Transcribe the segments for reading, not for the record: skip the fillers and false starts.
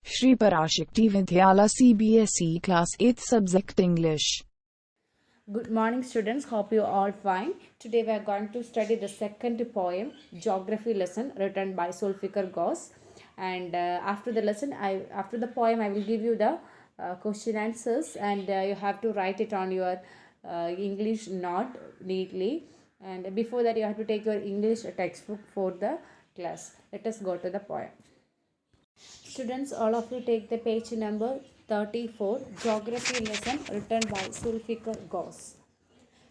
Shri Parashakti Vidyala CBSE Class 8th Subject English. Good morning, students. Hope you all fine. Today we are going to study the second poem, Geography lesson, written by Zulfikar Ghosh. And after the lesson, after the poem, I will give you the question answers, and you have to write it on your English note neatly. And before that, you have to take your English textbook for the class. Let us go to the poem. Students, all of you take the page number 34, Geography lesson, written by Zulfikar Ghosh.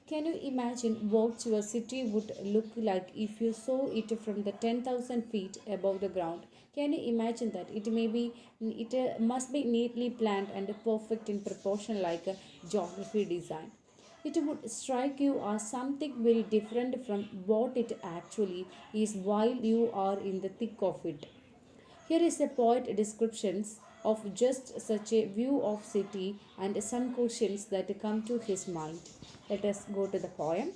Can you imagine what your city would look like if you saw it from the 10,000 feet above the ground? Can you imagine that? It must be neatly planned and perfect in proportion like a geography design. It would strike you as something very different from what it actually is while you are in the thick of it. Here is a poet descriptions of just such a view of city and some questions that come to his mind. Let us go to the poem.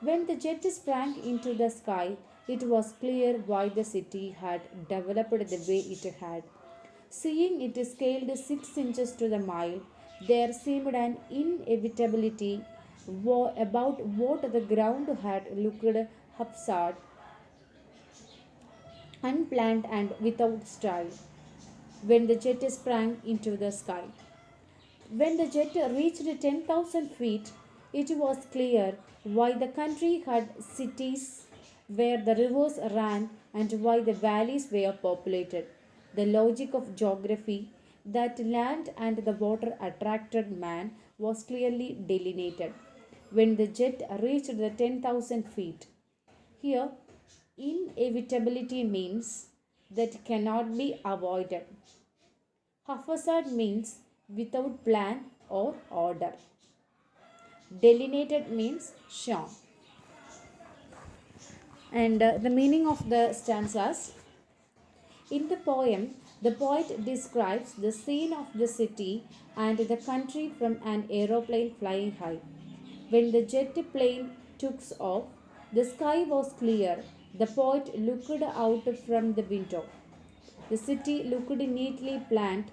When the jet sprang into the sky, it was clear why the city had developed the way it had. Seeing it scaled 6 inches to the mile, there seemed an inevitability about what the ground had looked upside, unplanned and without style, when the jet sprang into the sky. When the jet reached 10,000 feet, it was clear why the country had cities where the rivers ran and why the valleys were populated. The logic of geography that land and the water attracted man was clearly delineated when the jet reached the 10,000 feet. Here, inevitability means that cannot be avoided. Haphazard means without plan or order. Delineated means shown. And the meaning of the stanzas. In the poem, the poet describes the scene of the city and the country from an aeroplane flying high. When the jet plane took off, the sky was clear. The poet looked out from the window. The city looked neatly planned,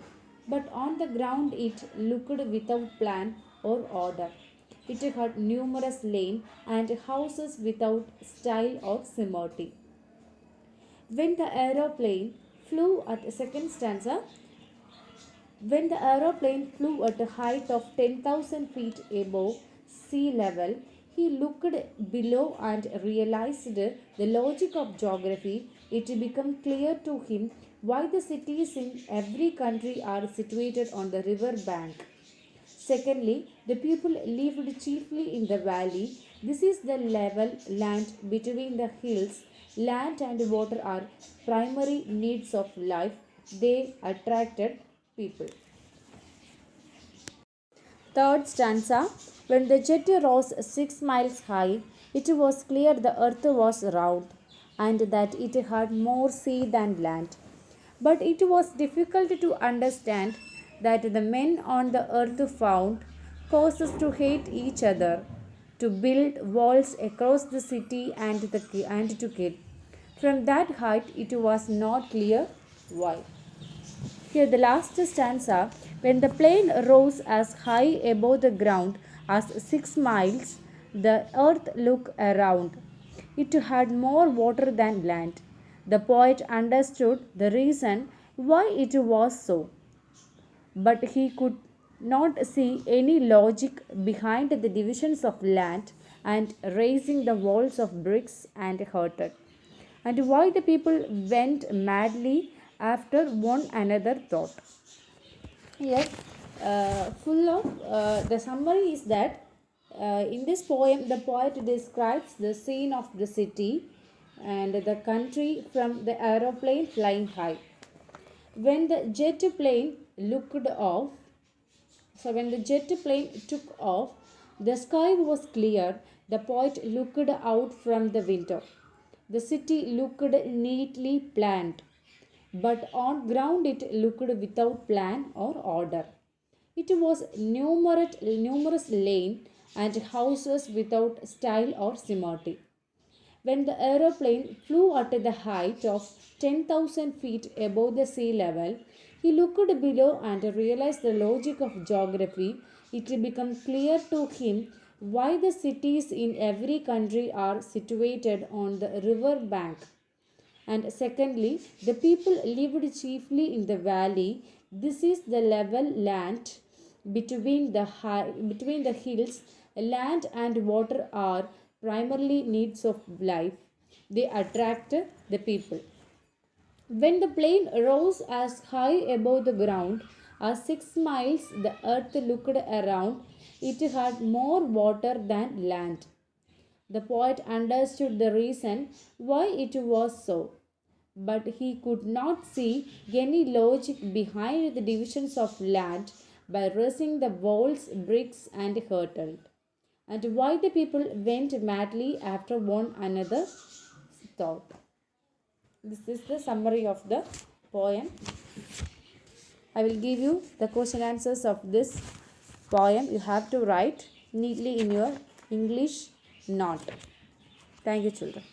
but on the ground it looked without plan or order. It had numerous lanes and houses without style or symmetry. When the aeroplane flew at second stanza, when the aeroplane flew at a height of 10,000 feet above sea level, he looked below and realized the logic of geography. It became clear to him why the cities in every country are situated on the river bank. Secondly, the people lived chiefly in the valley. This is the level land between the hills. Land and water are primary needs of life. They attracted people. Third stanza. When the jet rose 6 miles high, it was clear the earth was round and that it had more sea than land. But it was difficult to understand that the men on the earth found causes to hate each other, to build walls across the city and to kill. From that height, it was not clear why. Here, the last stanza. When the plane rose as high above the ground as 6 miles, the earth looked around. It had more water than land. The poet understood the reason why it was so, but he could not see any logic behind the divisions of land and raising the walls of bricks and mortar, and why the people went madly after one another thought. Here, full of the summary is that in this poem, the poet describes the scene of the city and the country from the aeroplane flying high. When the jet plane looked off, when the jet plane took off, the sky was clear. The poet looked out from the window. The city looked neatly planned, but on ground it looked without plan or order. It was numerous lane and houses without style or symmetry. When the aeroplane flew at the height of 10,000 feet above the sea level, He looked below and realized the logic of geography. It became clear to him why the cities in every country are situated on the river bank. And secondly, the people lived chiefly in the valley. This is the level land between the hills. Land and water are primarily needs of life. They attract the people. When the plain rose as high above the ground as 6 miles, the earth looked around. It had more water than land. The poet understood the reason why it was so, but he could not see any logic behind the divisions of land by raising the walls, bricks, and hurdles, and why the people went madly after one another thought. This is the summary of the poem. I will give you the question answers of this poem. You have to write neatly in your English note. Thank you, children.